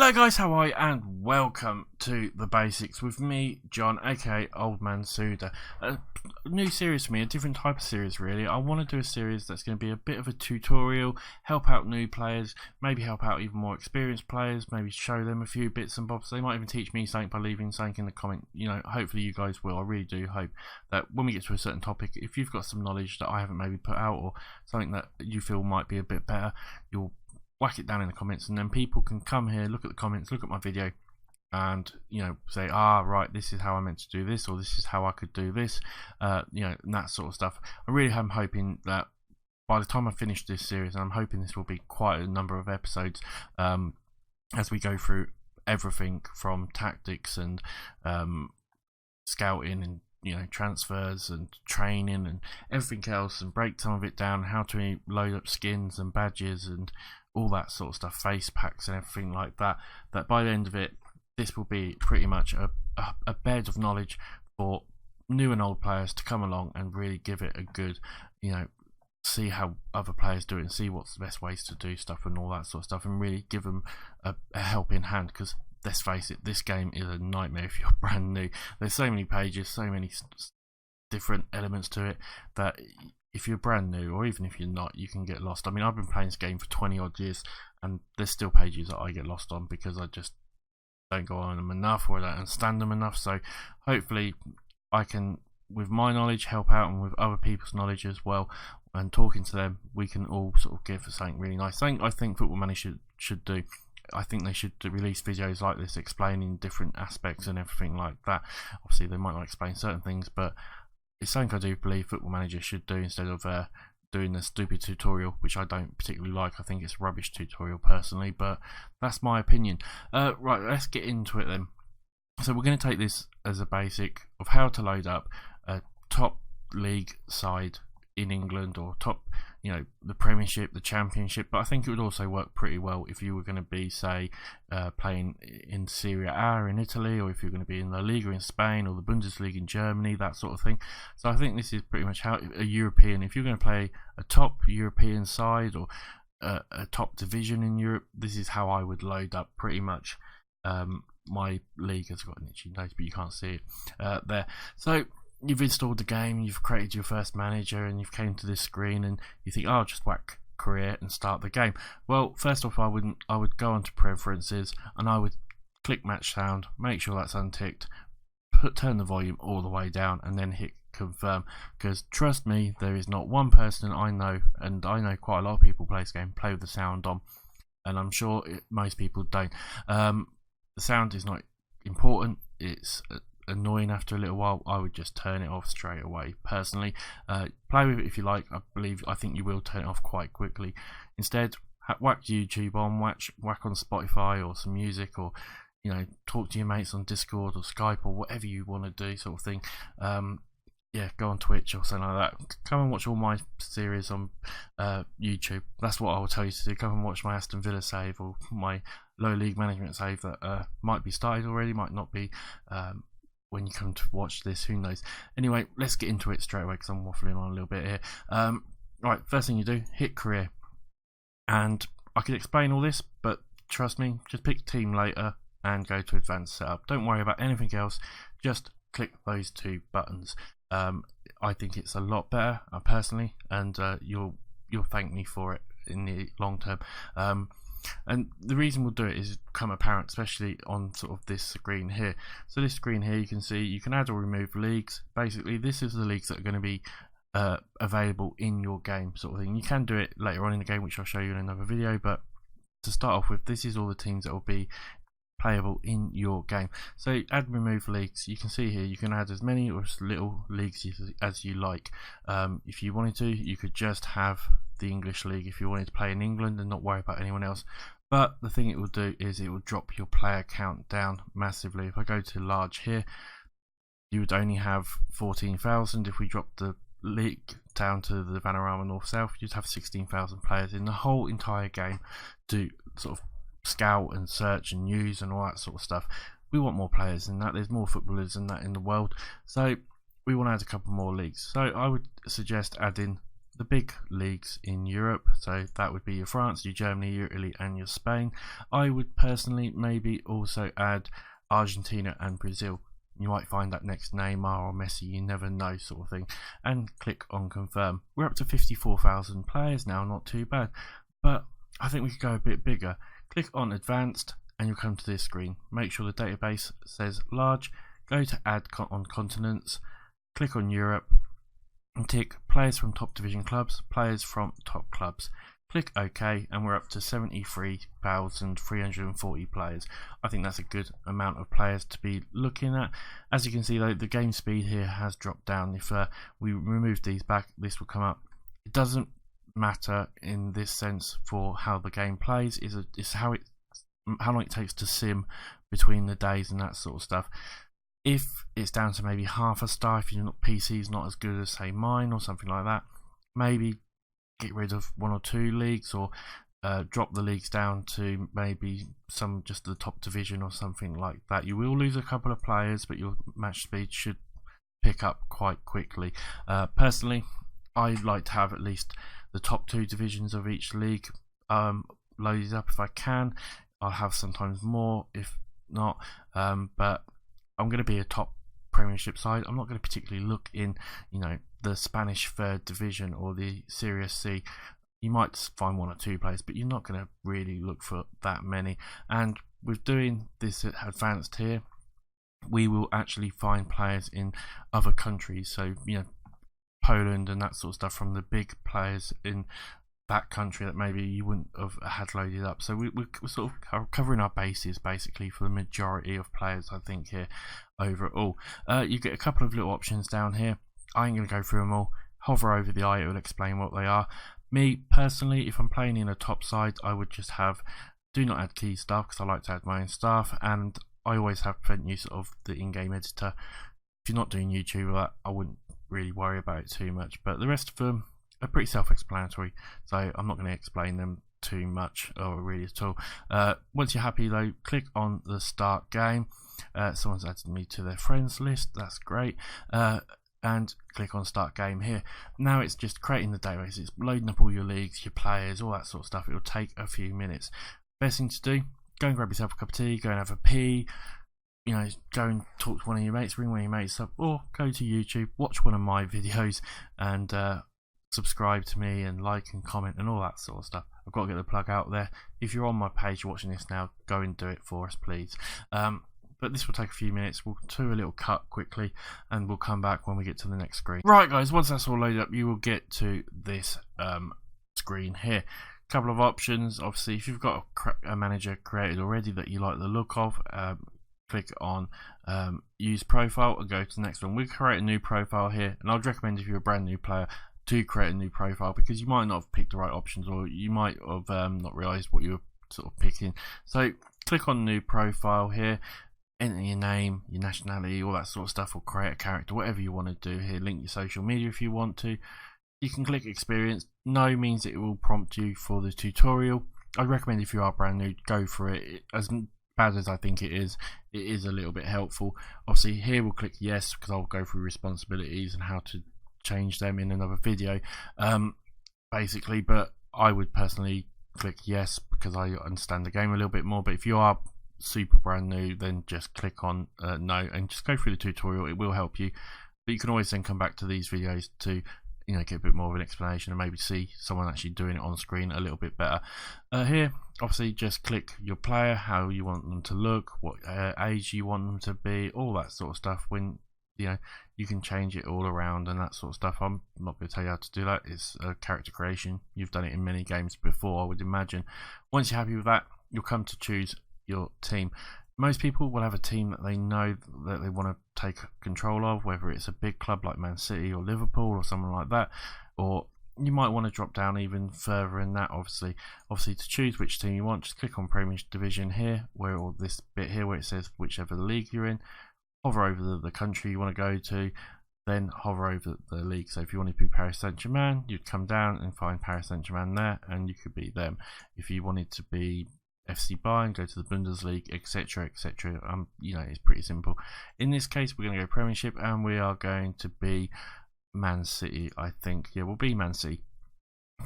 Hello guys, how are you? And welcome to The Basics with me, John, aka Old Man Sudor. A new series for me, a different type of series really. I want to do a series that's going to be a bit of a tutorial, help out new players, maybe help out even more experienced players, maybe show them a few bits and bobs. They might even teach me something by leaving something in the comment. You know, hopefully you guys will. I really do hope that when we get to a certain topic, if you've got some knowledge that I haven't maybe put out or something that you feel might be a bit better, you'll whack it down in the comments, and then people can come here, look at the comments, look at my video, and say, right, this is how I meant to do this, or this is how I could do this, and that sort of stuff. I really am hoping that by the time I finish this series, and I'm hoping this will be quite a number of episodes, as we go through everything from tactics and scouting and transfers and training and everything else, and break some of it down, how to load up skins and badges and all that sort of stuff, face packs and everything like that, that by the end of it, this will be pretty much a bed of knowledge for new and old players to come along and really give it a good, see how other players do it and see what's the best ways to do stuff and all that sort of stuff, and really give them a helping hand, because let's face it, this game is a nightmare if you're brand new. There's so many pages, so many different elements to it, that if you're brand new, or even if you're not, you can get lost. I mean, I've been playing this game for 20 odd years, and there's still pages that I get lost on because I just don't go on them enough, or I don't understand them enough. So hopefully I can, with my knowledge, help out, and with other people's knowledge as well, and talking to them, we can all sort of give something really nice. Something I think Football Manager should do. I think they should release videos like this explaining different aspects and everything like that. Obviously they might not explain certain things, but it's something I do believe Football Manager should do, instead of doing the stupid tutorial, which I don't particularly like. I think it's a rubbish tutorial personally, but that's my opinion. Right, let's get into it then. So we're going to take this as a basic of how to load up a top league side in England, or top, the Premiership, the Championship, but I think it would also work pretty well if you were going to be, say, playing in Serie A in Italy, or if you're going to be in La Liga in Spain, or the Bundesliga in Germany, that sort of thing. So I think this is pretty much how a European, if you're going to play a top European side, or a top division in Europe, this is how I would load up pretty much. My league has got an itchy nose, but you can't see it there. So you've installed the game, you've created your first manager, and you've came to this screen and you think, I'll just whack career and start the game. Well, first off, I would go onto preferences, and I would click match sound, make sure that's unticked, turn the volume all the way down, and then hit confirm, because trust me, there is not one person I know, and I know quite a lot of people play this game, play with the sound on, and I'm sure most people don't. The sound is not important, it's annoying after a little while. I would just turn it off straight away personally. Play with it if you like. I think you will turn it off quite quickly. Instead, whack YouTube on, whack on Spotify or some music, or talk to your mates on Discord or Skype, or whatever you want to do, sort of thing. Go on Twitch or something like that. Come and watch all my series on YouTube. That's what I will tell you to do. Come and watch my Aston Villa save, or my low league management save that might be started already, might not be. When you come to watch this, who knows. Anyway, let's get into it straight away, because I'm waffling on a little bit here. Right, first thing you do, hit career, and I could explain all this, but trust me, just pick team later and go to advanced setup. Don't worry about anything else, just click those two buttons. I think it's a lot better, personally, and you'll thank me for it in the long term. And the reason we'll do it is become apparent, especially on sort of this screen here. So this screen here, you can see you can add or remove leagues. Basically, this is the leagues that are going to be available in your game, sort of thing. You can do it later on in the game, which I'll show you in another video, but to start off with, this is all the teams that will be playable in your game. So add and remove leagues. You can see here you can add as many or as little leagues as you like. If you wanted to, you could just have the English league if you wanted to play in England and not worry about anyone else, but the thing it will do is it will drop your player count down massively. If I go to large here, you would only have 14,000. If we drop the league down to the Vanarama North South, you'd have 16,000 players in the whole entire game to sort of scout and search and use and all that sort of stuff. We want more players than that. There's more footballers than that in the world, so we want to add a couple more leagues. So I would suggest adding the big leagues in Europe, so that would be your France, your Germany, your Italy and your Spain. I would personally maybe also add Argentina and Brazil. You might find that next Neymar or Messi, you never know, sort of thing, and click on confirm. We're up to 54,000 players now, not too bad, but I think we could go a bit bigger. Click on advanced and you'll come to this screen. Make sure the database says large, go to add on continents, click on Europe and tick players from top division clubs, players from top clubs. Click OK and we're up to 73,340 players. I think that's a good amount of players to be looking at. As you can see though, the game speed here has dropped down. If we remove these back, this will come up. It doesn't matter in this sense for how the game plays, it's how long it takes to sim between the days and that sort of stuff. If it's down to maybe half a star, if your PC is not as good as say mine or something like that, maybe get rid of 1 or 2 leagues, or drop the leagues down to maybe just the top division or something like that. You will lose a couple of players, but your match speed should pick up quite quickly. Personally, I like to have at least the top 2 divisions of each league loaded up if I can. I'll have sometimes more if not, but I'm going to be a top Premiership side. I'm not going to particularly look in, the Spanish 3rd division or the Serie C. You might find 1 or 2 players, but you're not going to really look for that many. And with doing this advanced here, we will actually find players in other countries. So, Poland and that sort of stuff, from the big players in that country that maybe you wouldn't have had loaded up. So we're sort of covering our bases basically for the majority of players, I think, here overall. You get a couple of little options down here. I ain't going to go through them all. Hover over the eye, it will explain what they are. Me personally, if I'm playing in a top side, I would just have do not add key staff, because I like to add my own staff, and I always have prevent use of the in-game editor. If you're not doing YouTube, I wouldn't really worry about it too much, but the rest of them are pretty self-explanatory, so I'm not going to explain them too much or really at all. Once you're happy though, click on the start game. Someone's added me to their friends list, that's great, and click on start game here. Now it's just creating the database, it's loading up all your leagues, your players, all that sort of stuff. It will take a few minutes. Best thing to do, go and grab yourself a cup of tea, go and have a pee, go and talk to one of your mates, ring one of your mates up, or go to YouTube, watch one of my videos, and subscribe to me and like and comment and all that sort of stuff. I've got to get the plug out there. If you're on my page watching this now, go and do it for us, please. But this will take a few minutes. We'll do a little cut quickly and we'll come back when we get to the next screen. Right guys, once that's all loaded up, you will get to this screen here. Couple of options. Obviously, if you've got a manager created already that you like the look of, click on use profile and go to the next one. We create a new profile here, and I'd recommend if you're a brand new player to create a new profile, because you might not have picked the right options, or you might have not realized what you were sort of picking. So click on new profile here, enter your name, your nationality, all that sort of stuff, or create a character, whatever you want to do here. Link your social media if you want to. You can click experience. No means it will prompt you for the tutorial. I'd recommend if you are brand new, go for it. As bad as I think it is a little bit helpful. Obviously here we'll click yes, because I'll go through responsibilities and how to change them in another video, basically, but I would personally click yes because I understand the game a little bit more. But if you are super brand new, then just click on no and just go through the tutorial. It will help you, but you can always then come back to these videos to get a bit more of an explanation and maybe see someone actually doing it on screen a little bit better. Here obviously just click your player, how you want them to look, what age you want them to be, all that sort of stuff. When you can change it all around and that sort of stuff. I'm not going to tell you how to do that. It's character creation. You've done it in many games before, I would imagine. Once you're happy with that, you'll come to choose your team. Most people will have a team that they know that they want to take control of, whether it's a big club like Man City or Liverpool or someone like that, or you might want to drop down even further in that. Obviously to choose which team you want, just click on Premier Division here, or this bit here where it says whichever league you're in. Hover over the country you want to go to, then hover over the league. So if you want to be Paris Saint-Germain, you'd come down and find Paris Saint-Germain there, and you could be them. If you wanted to be FC Bayern, go to the Bundesliga, etc, etc. It's pretty simple. In this case, we're going to go Premiership, and we are going to be Man City, I think. Yeah, we'll be Man City.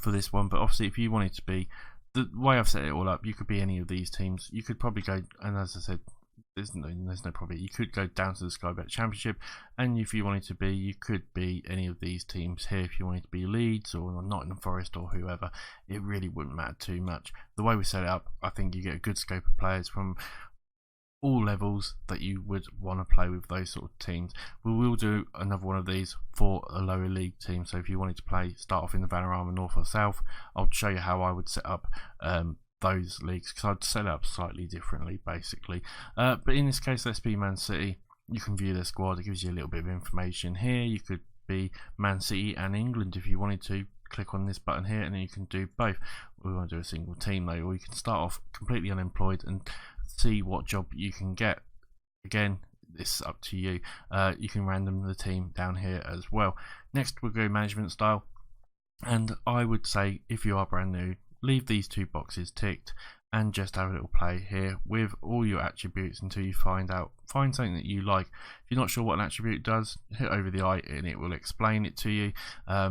for this one. But obviously, if you wanted to be, the way I've set it all up, you could be any of these teams. You could probably go, and as I said, there's no probably. You could go down to the Sky Bet Championship, and if you wanted to be, you could be any of these teams here. If you wanted to be Leeds or Nottingham Forest or whoever, it really wouldn't matter too much. The way we set it up, I think you get a good scope of players from all levels that you would want to play with those sort of teams. We will do another one of these for a lower league team, so if you wanted to start off in the Vanarama North or South, I'll show you how I would set up those leagues, because I'd set it up slightly differently basically. But in this case, let's be Man City. You can view their squad. It gives you a little bit of information here. You could be Man City and England if you wanted to. Click on this button here and then you can do both. We want to do a single team though, or you can start off completely unemployed and see what job you can get. Again, it's up to you. You can random the team down here as well. Next we'll go management style, and I would say if you are brand new, leave these two boxes ticked and just have a little play here with all your attributes until you find something that you like. If you're not sure what an attribute does, hit over the eye and it will explain it to you. I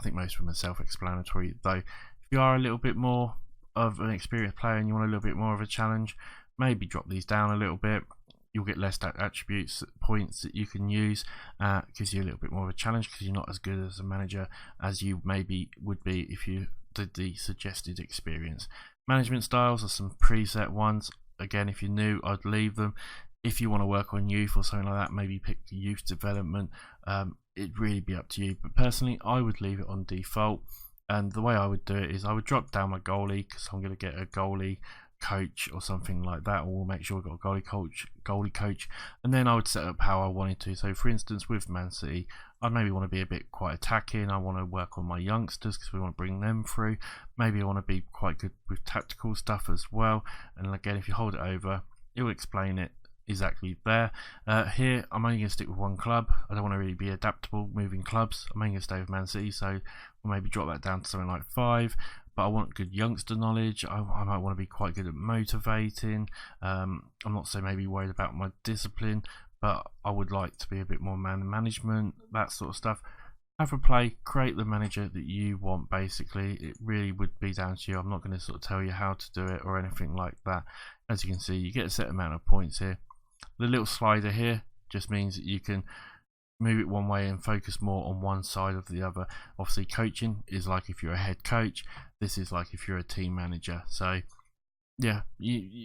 think most of them are self-explanatory though. If you are a little bit more of an experienced player and you want a little bit more of a challenge, maybe drop these down a little bit. You'll get less attributes points that you can use. Gives you a little bit more of a challenge because you're not as good as a manager as you maybe would be if you did the suggested experience. Management styles are some preset ones. Again, if you're new, I'd leave them. If you want to work on youth or something like that, maybe pick youth development. It'd really be up to you, but personally I would leave it on default. And the way I would do it is I would drop down my goalie, because I'm going to get a goalie coach or something like that, or we'll make sure we've got a goalie coach, and then I would set up how I wanted to. So for instance, with Man City, I maybe want to be a bit quite attacking. I want to work on my youngsters because we want to bring them through. Maybe I want to be quite good with tactical stuff as well. And again, if you hold it over, it will explain it exactly there. Here I'm only going to stick with one club. I don't want to really be adaptable moving clubs. I'm only going to stay with Man City, so we'll maybe drop that down to something like 5. But I want good youngster knowledge. I might want to be quite good at motivating. I'm not so maybe worried about my discipline, but I would like to be a bit more man management, that sort of stuff. Have a play, create the manager that you want basically. It really would be down to you. I'm not going to sort of tell you how to do it or anything like that. As you can see, you get a set amount of points here. The little slider here just means that you can move it one way and focus more on one side of the other. Obviously coaching is like if you're a head coach, this is like if you're a team manager. So yeah,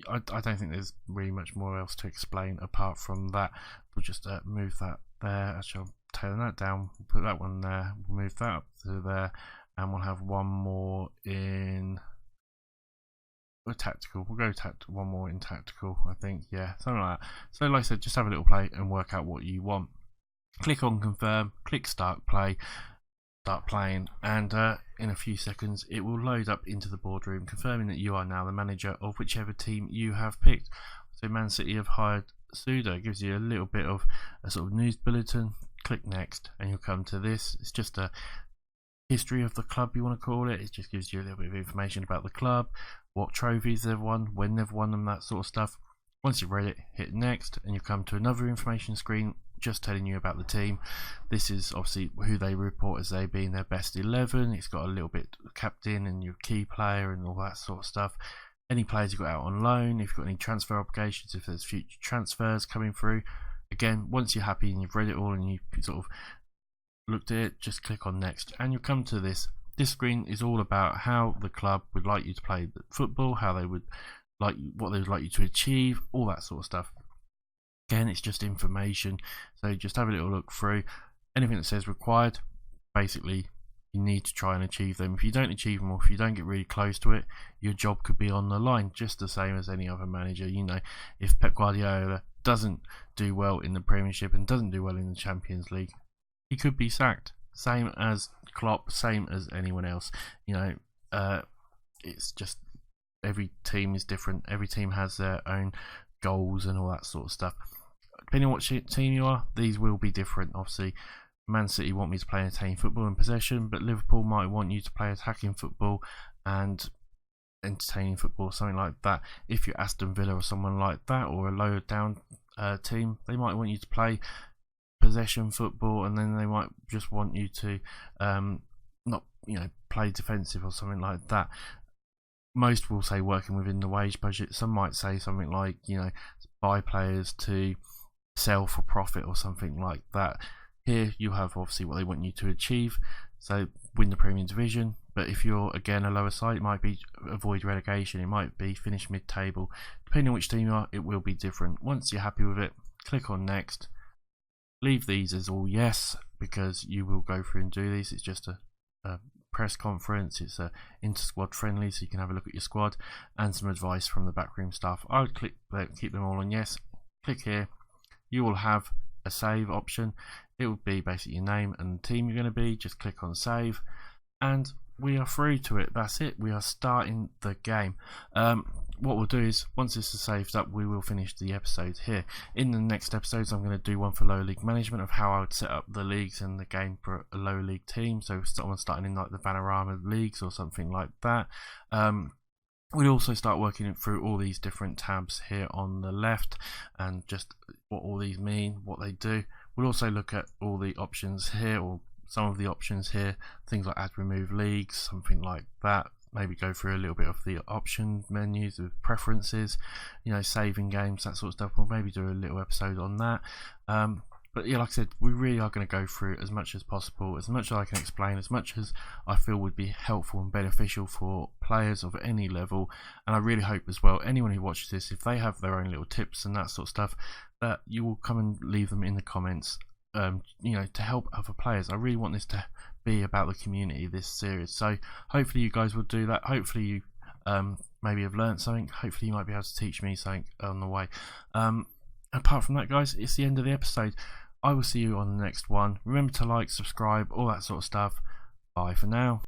I don't think there's really much more else to explain apart from that. We'll just move that there. Actually, I'll turn that down, put that one there, we'll move that up to there, and we'll have one more in tactical. We'll go one more in tactical, I think. Yeah, something like that. So like I said, just have a little play and work out what you want. Click on confirm, click start playing, and in a few seconds it will load up into the boardroom confirming that you are now the manager of whichever team you have picked. So Man City have hired Sudor. It gives you a little bit of a sort of news bulletin. Click next and you'll come to this. It's just a history of the club, you want to call it. It just gives you a little bit of information about the club, what trophies they've won, when they've won them, that sort of stuff. Once you've read it, hit next and you come to another information screen just telling you about the team. This is obviously who they report as they being their best 11. It's got a little bit of captain and your key player and all that sort of stuff. Any players you've got out on loan, if you've got any transfer obligations, if there's future transfers coming through. Again, once you're happy and you've read it all and you've sort of looked at it, just click on next and you'll come to this. This screen is all about how the club would like you to play football, how they would like, what they would like you to achieve, all that sort of stuff. Again, it's just information, so just have a little look through. Anything that says required, basically you need to try and achieve them. If you don't achieve them, or if you don't get really close to it, your job could be on the line, just the same as any other manager. You know, if Pep Guardiola doesn't do well in the Premiership and doesn't do well in the Champions League, he could be sacked. Same as Klopp, same as anyone else. You know, it's just every team is different. Every team has their own goals and all that sort of stuff. Depending on what team you are, these will be different. Obviously, Man City want me to play attacking football and possession, but Liverpool might want you to play attacking football and entertaining football, something like that. If you're Aston Villa or someone like that, or a lower down team, they might want you to play possession football, and then they might just want you to not play defensive or something like that. Most will say working within the wage budget. Some might say something like, buy players to sell for profit or something like that. Here you have obviously what they want you to achieve, so win the Premium Division. But if you're again a lower side, it might be avoid relegation, it might be finish mid-table. Depending on which team you are, it will be different. Once you're happy with it, click on next. Leave these as all yes, because you will go through and do these. It's just a press conference, it's a inter-squad friendly, so you can have a look at your squad and some advice from the backroom staff. I would keep them all on yes. Click here. You will have a save option. It will be basically your name and the team you're going to be. Just click on save, and we are through to it. That's it. We are starting the game. What we'll do is, once this is saved up, we will finish the episode here. In the next episodes, I'm going to do one for lower league management, of how I would set up the leagues and the game for a lower league team. So someone starting in like the Vanarama leagues or something like that. We'll also start working through all these different tabs here on the left and just what all these mean, what they do. We'll also look at all the options here, or some of the options here, things like add remove leagues, something like that. Maybe go through a little bit of the option menus with preferences, saving games, that sort of stuff. We'll maybe do a little episode on that. But yeah, like I said, we really are going to go through as much as possible, as much as I can explain, as much as I feel would be helpful and beneficial for players of any level. And I really hope as well, anyone who watches this, if they have their own little tips and that sort of stuff, that you will come and leave them in the comments, to help other players. I really want this to be about the community, this series. So hopefully you guys will do that. Hopefully you maybe have learned something. Hopefully you might be able to teach me something on the way. Apart from that, guys, it's the end of the episode. I will see you on the next one. Remember to like, subscribe, all that sort of stuff. Bye for now.